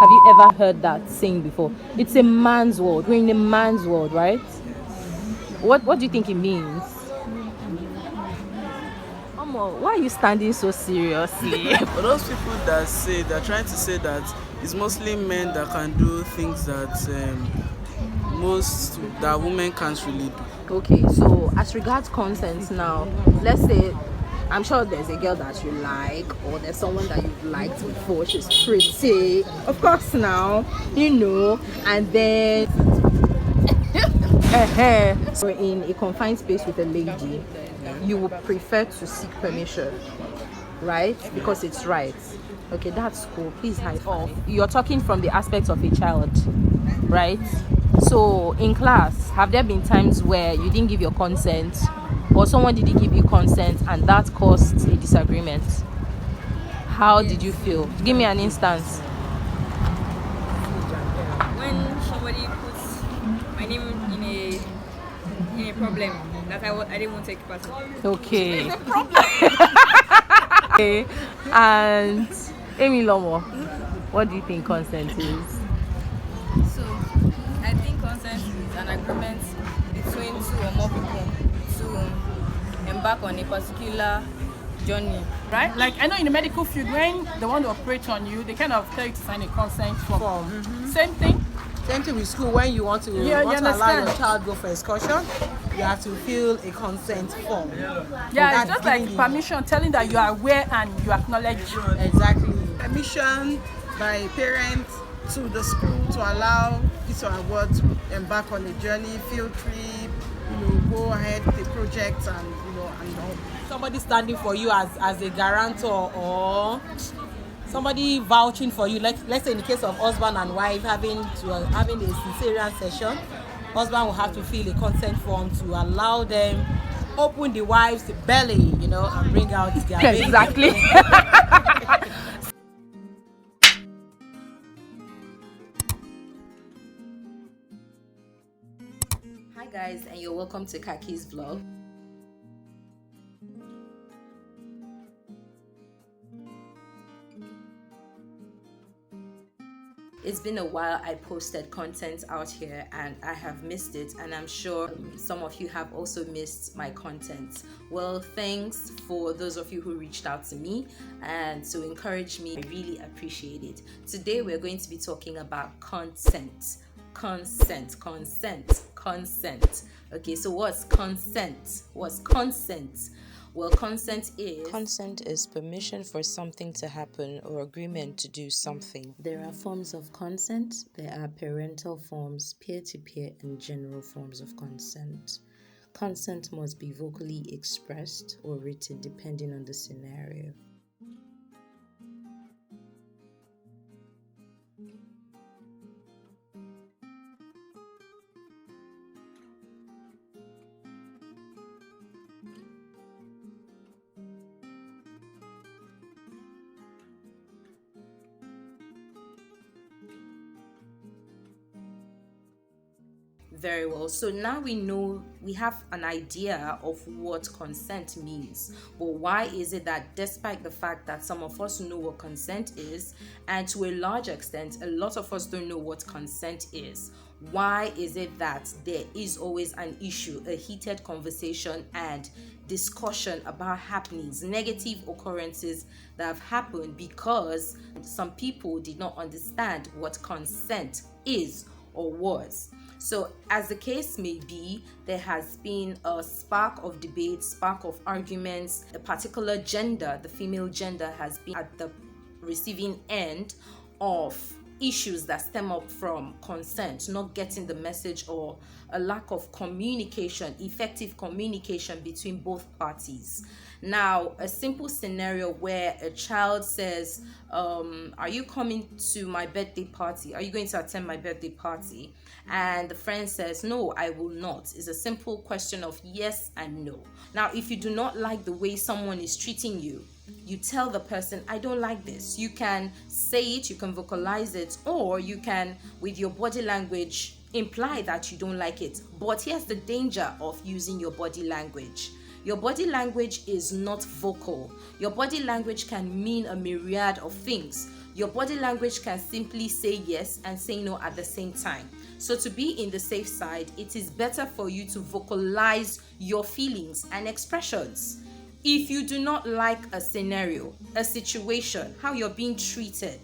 Have you ever heard that saying before? It's a man's world. We're in a man's world, right? What do you think it means? Why are you standing so seriously? For those people that say they're trying to say that it's mostly men that can do things that most that women can't really do. Okay, so as regards consent now, let's say I'm sure there's a girl that you like, or there's someone that you've liked before. She's pretty, of course, now, and then so in a confined space with a lady, you would prefer to seek permission, right? Because it's right. Okay, that's cool. Please high five. You're talking from the aspect of a child, right? So in class, have there been times where you didn't give your consent, or someone didn't give you consent, and that caused a disagreement? How did you feel? Give me an instance. When somebody puts my name in a problem that I didn't want to take part of. Okay. It's a problem. Okay. And Amy Lomo, what do you think consent is? So I think consent is an agreement between two or more people to embark on a particular journey. Right? Like I know in the medical field, when they want to operate on you, they kind of tell you to sign a consent form. Mm-hmm. Same thing. Same thing with school. When you want to allow your child go for excursion, you have to fill a consent form. Yeah, it's just like permission, telling that you are aware and you acknowledge. Exactly. Permission by parents to the school to allow this or what to embark on a journey, field trip, go ahead with the project and and all. Somebody standing for you as a guarantor, or somebody vouching for you. Let's say in the case of husband and wife having a cesarean session, husband will have to fill a consent form to allow them open the wife's belly, and bring out their baby. Exactly. Hi guys, and you're welcome to Kaki's vlog. It's been a while I posted content out here and I have missed it, and I'm sure some of you have also missed my content. Well, thanks for those of you who reached out to me and to encourage me. I really appreciate it. Today we're going to be talking about consent. Consent. Okay, so what's consent? What's consent? Well, consent is permission for something to happen or agreement to do something. There are forms of consent. There are parental forms, peer-to-peer, and general forms of consent. Consent must be vocally expressed or written depending on the scenario. Very well. So now we have an idea of what consent means. But why is it that despite the fact that some of us know what consent is, and to a large extent, a lot of us don't know what consent is? Why is it that there is always an issue, a heated conversation and discussion about happenings, negative occurrences that have happened because some people did not understand what consent is or was? So as the case may be, there has been a spark of debate, spark of arguments. A particular gender, the female gender, has been at the receiving end of issues that stem up from consent, not getting the message, or a lack of communication, effective communication between both parties. Now, a simple scenario where a child says, are you coming to my birthday party? Are you going to attend my birthday party? And the friend says, no, I will not. It's a simple question of yes and no. Now, if you do not like the way someone is treating you, you tell the person, I don't like this. You can say it, you can vocalize it, or you can, with your body language, imply that you don't like it. But here's the danger of using your body language. Your body language is not vocal. Your body language can mean a myriad of things. Your body language can simply say yes and say no at the same time. So to be in the safe side, it is better for you to vocalize your feelings and expressions. If you do not like a scenario, a situation, how you're being treated,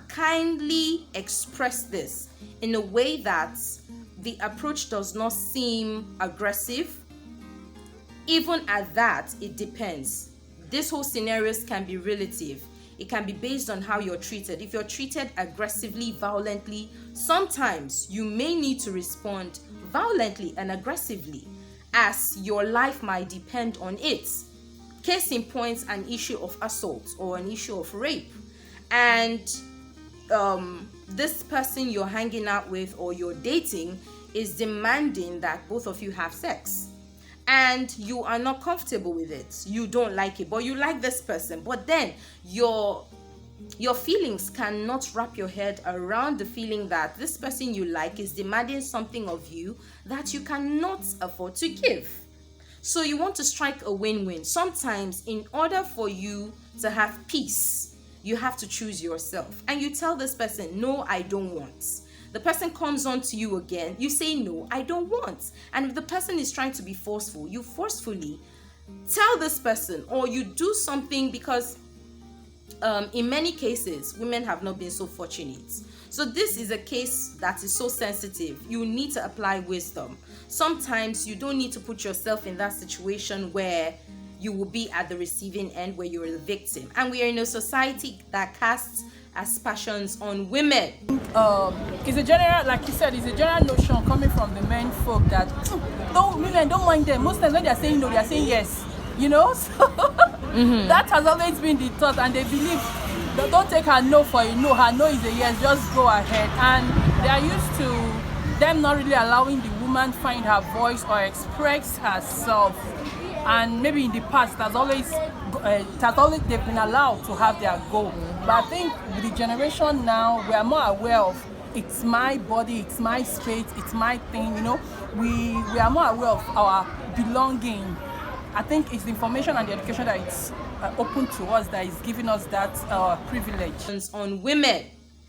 kindly express this in a way that the approach does not seem aggressive. Even at that, it depends. This whole scenarios can be relative. It can be based on how you're treated. If you're treated aggressively, violently, sometimes you may need to respond violently and aggressively, as your life might depend on it. Case in point, an issue of assault or an issue of rape, and this person you're hanging out with or you're dating is demanding that both of you have sex, and you are not comfortable with it. You don't like it, but you like this person. But then your feelings cannot wrap your head around the feeling that this person you like is demanding something of you that you cannot afford to give. So you want to strike a win-win. Sometimes, in order for you to have peace, you have to choose yourself. And you tell this person, no, I don't want. The person comes on to you again, you say, no, I don't want. And if the person is trying to be forceful, you forcefully tell this person, or you do something, because in many cases, women have not been so fortunate. So this is a case that is so sensitive. You need to apply wisdom. Sometimes you don't need to put yourself in that situation where you will be at the receiving end, where you're the victim. And we are in a society that casts aspersions on women. It's a general, like you said, it's a general notion coming from the men folk that women don't mind them. Most times when they are saying no, they are saying yes. You know, so that has always been the thought, and they believe don't take her no for a no. Her no is a yes. Just go ahead, and they are used to them not really allowing the woman find her voice or express herself. And maybe in the past, they've been allowed to have their go. But I think with the generation now, we are more aware of it's my body, it's my space, it's my thing. You know, we are more aware of our belonging. I think it's the information and the education that it's open to us that is giving us that privilege. On women,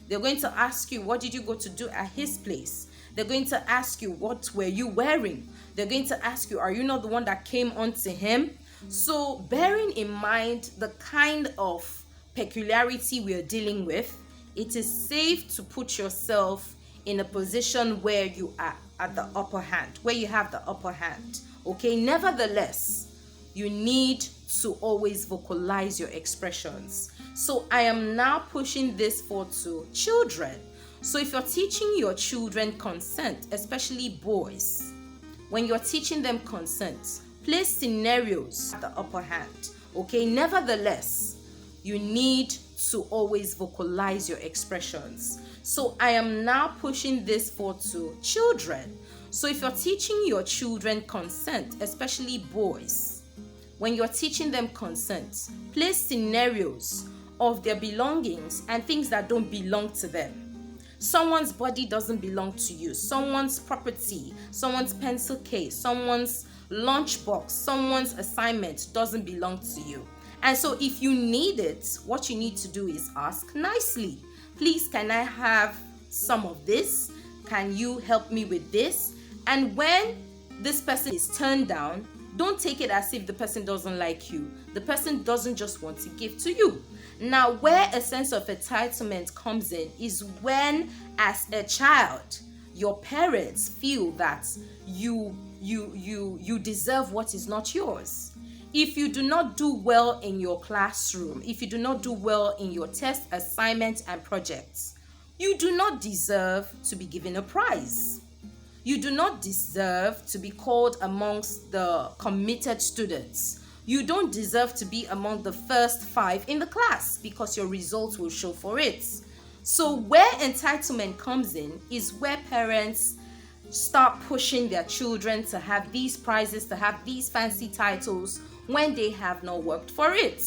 they're going to ask you, what did you go to do at his place? They're going to ask you, what were you wearing? They're going to ask you, are you not the one that came onto him? So bearing in mind the kind of peculiarity we are dealing with, it is safe to put yourself in a position where you are at the upper hand, where you have the upper hand. Okay, nevertheless, you need to always vocalize your expressions. So I am now pushing this forward to children. So if you're teaching your children consent, especially boys, when you're teaching them consent, place scenarios at the upper hand. Okay, nevertheless, you need to always vocalize your expressions. So I am now pushing this forward to children. So if you're teaching your children consent, especially boys, when you're teaching them consent, place scenarios of their belongings and things that don't belong to them. Someone's body doesn't belong to you. Someone's property, someone's pencil case, someone's lunchbox, someone's assignment doesn't belong to you. And so if you need it, what you need to do is ask nicely. Please, can I have some of this? Can you help me with this? And when this person is turned down, don't take it as if the person doesn't like you. The person doesn't just want to give to you. Now, where a sense of entitlement comes in is when, as a child, your parents feel that you deserve what is not yours. If you do not do well in your classroom, if you do not do well in your test, assignments, and projects, you do not deserve to be given a prize. You do not deserve to be called amongst the committed students. You don't deserve to be among the first 5 in the class because your results will show for it. So where entitlement comes in is where parents start pushing their children to have these prizes, to have these fancy titles when they have not worked for it.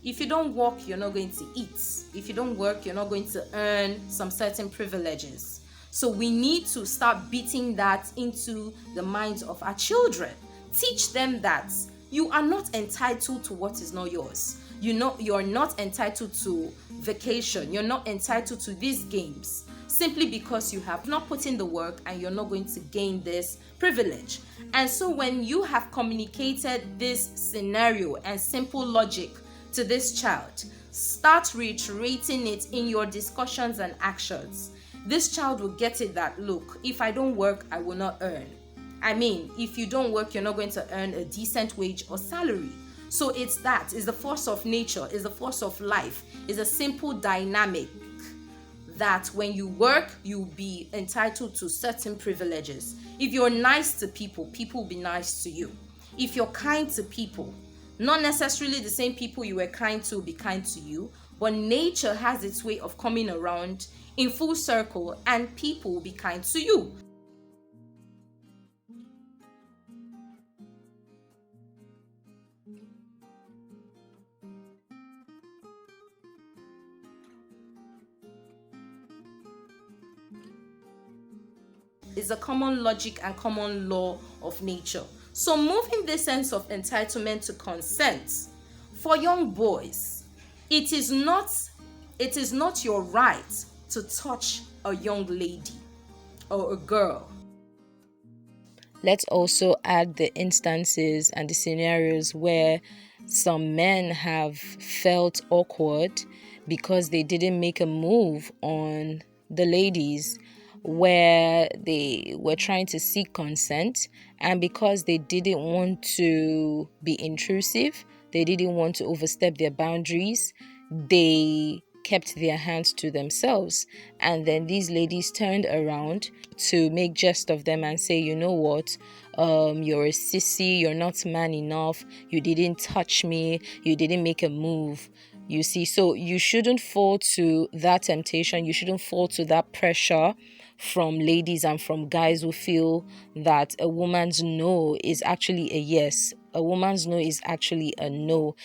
If you don't work, you're not going to eat. If you don't work, you're not going to earn some certain privileges. So we need to start beating that into the minds of our children. Teach them that you are not entitled to what is not yours. you're not entitled to vacation, you're not entitled to these games, simply because you have not put in the work and you're not going to gain this privilege. And so when you have communicated this scenario and simple logic to this child, start reiterating it in your discussions and actions. This child will get it that, look, if I don't work, I will not earn. I mean, if you don't work, you're not going to earn a decent wage or salary. So it's the force of nature, it's the force of life, it's a simple dynamic that when you work, you'll be entitled to certain privileges. If you're nice to people, people will be nice to you. If you're kind to people, not necessarily the same people you were kind to will be kind to you, but nature has its way of coming around in full circle and people will be kind to you. Is a common logic and common law of nature. So moving this sense of entitlement to consent, for young boys, it is not your right to touch a young lady or a girl. Let's also add the instances and the scenarios where some men have felt awkward because they didn't make a move on the ladies, where they were trying to seek consent, and because they didn't want to be intrusive, they didn't want to overstep their boundaries, they kept their hands to themselves. And then these ladies turned around to make jest of them and say, you know what, you're a sissy, you're not man enough, you didn't touch me, you didn't make a move. You see, so you shouldn't fall to that temptation, you shouldn't fall to that pressure from ladies and from guys who feel that a woman's no is actually a yes, a woman's no is actually a no.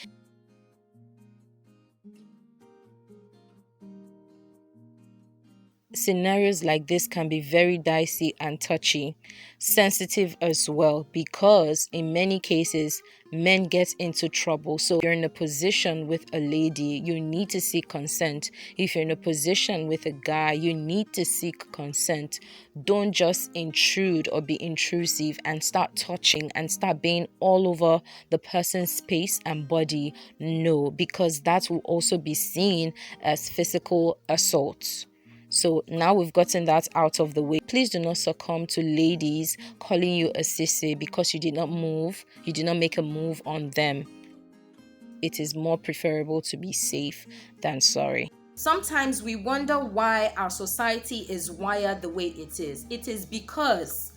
Scenarios like this can be very dicey and touchy, sensitive as well, because in many cases men get into trouble. So if you're in a position with a lady, you need to seek consent. If you're in a position with a guy, you need to seek consent. Don't just intrude or be intrusive and start touching and start being all over the person's space and body. No, because that will also be seen as physical assault. So now we've gotten that out of the way. Please do not succumb to ladies calling you a sissy because you did not make a move on them. It is more preferable to be safe than sorry. Sometimes we wonder why our society is wired the way it is. It is because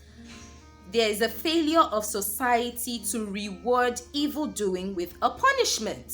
there is a failure of society to reward evil doing with a punishment.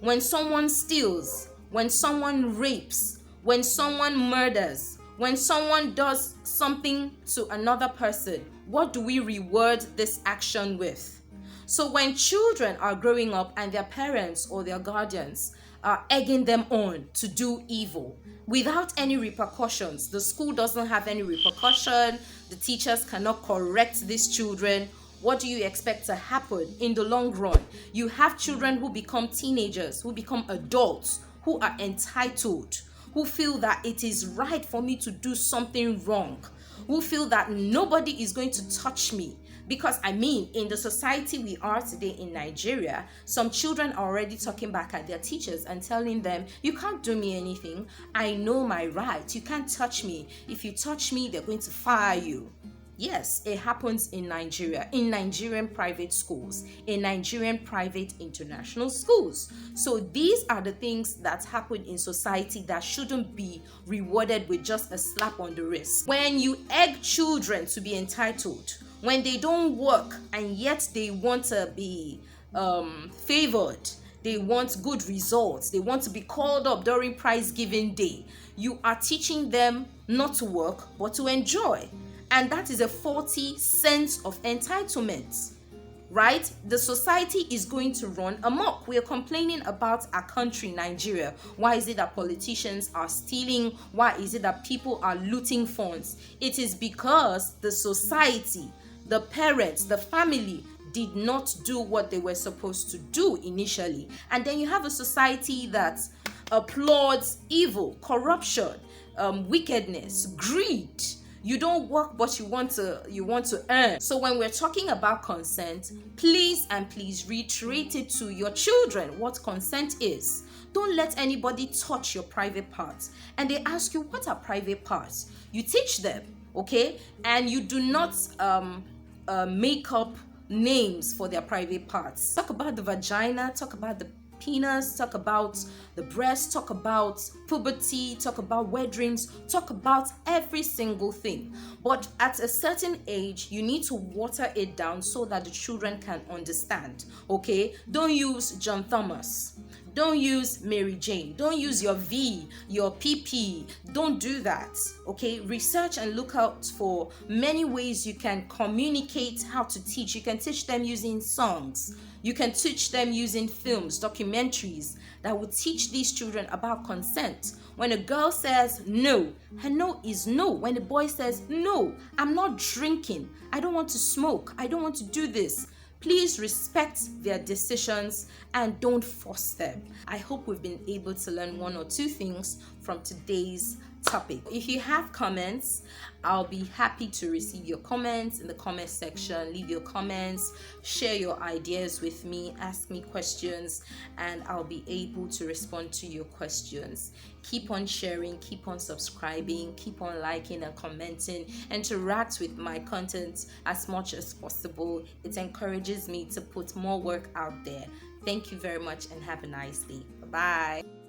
When someone steals, when someone rapes, when someone murders, when someone does something to another person, what do we reward this action with? So when children are growing up and their parents or their guardians are egging them on to do evil without any repercussions, the school doesn't have any repercussion, the teachers cannot correct these children, what do you expect to happen in the long run? You have children who become teenagers, who become adults, who are entitled, who feel that it is right for me to do something wrong, who feel that nobody is going to touch me. Because in the society we are today in Nigeria, some children are already talking back at their teachers and telling them, you can't do me anything, I know my rights, you can't touch me. If you touch me, they're going to fire you. Yes, it happens in Nigeria, in Nigerian private schools, in Nigerian private international schools. So these are the things that happen in society that shouldn't be rewarded with just a slap on the wrist. When you egg children to be entitled, when they don't work and yet they want to be favored, they want good results, they want to be called up during prize giving day, you are teaching them not to work but to enjoy. And that is a faulty sense of entitlement, right? The society is going to run amok. We are complaining about our country, Nigeria. Why is it that politicians are stealing? Why is it that people are looting funds? It is because the society, the parents, the family did not do what they were supposed to do initially. And then you have a society that applauds evil, corruption, wickedness, greed. You don't work, but you want to earn. So when we're talking about consent, please reiterate it to your children what consent is. Don't let anybody touch your private parts. And they ask you, what are private parts? You teach them, okay? And you do not make up names for their private parts. Talk about the vagina, talk about the penis, talk about the breast, talk about puberty, talk about wet dreams, talk about every single thing. But at a certain age, you need to water it down so that the children can understand, okay? Don't use John Thomas. Don't use Mary Jane. Don't use your V, your PP. Don't do that, okay? Research and look out for many ways you can communicate how to teach. You can teach them using songs. You can teach them using films, documentaries that will teach these children about consent. When a girl says no, her no is no. When a boy says no, I'm not drinking, I don't want to smoke, I don't want to do this, please respect their decisions and don't force them. I hope we've been able to learn one or two things from today's topic. If you have comments, I'll be happy to receive your comments in the comment section. Leave your comments, share your ideas with me, ask me questions, and I'll be able to respond to your questions. Keep on sharing, keep on subscribing, keep on liking and commenting. Interact with my content as much as possible. It encourages me to put more work out there. Thank you very much and have a nice day. Bye-bye.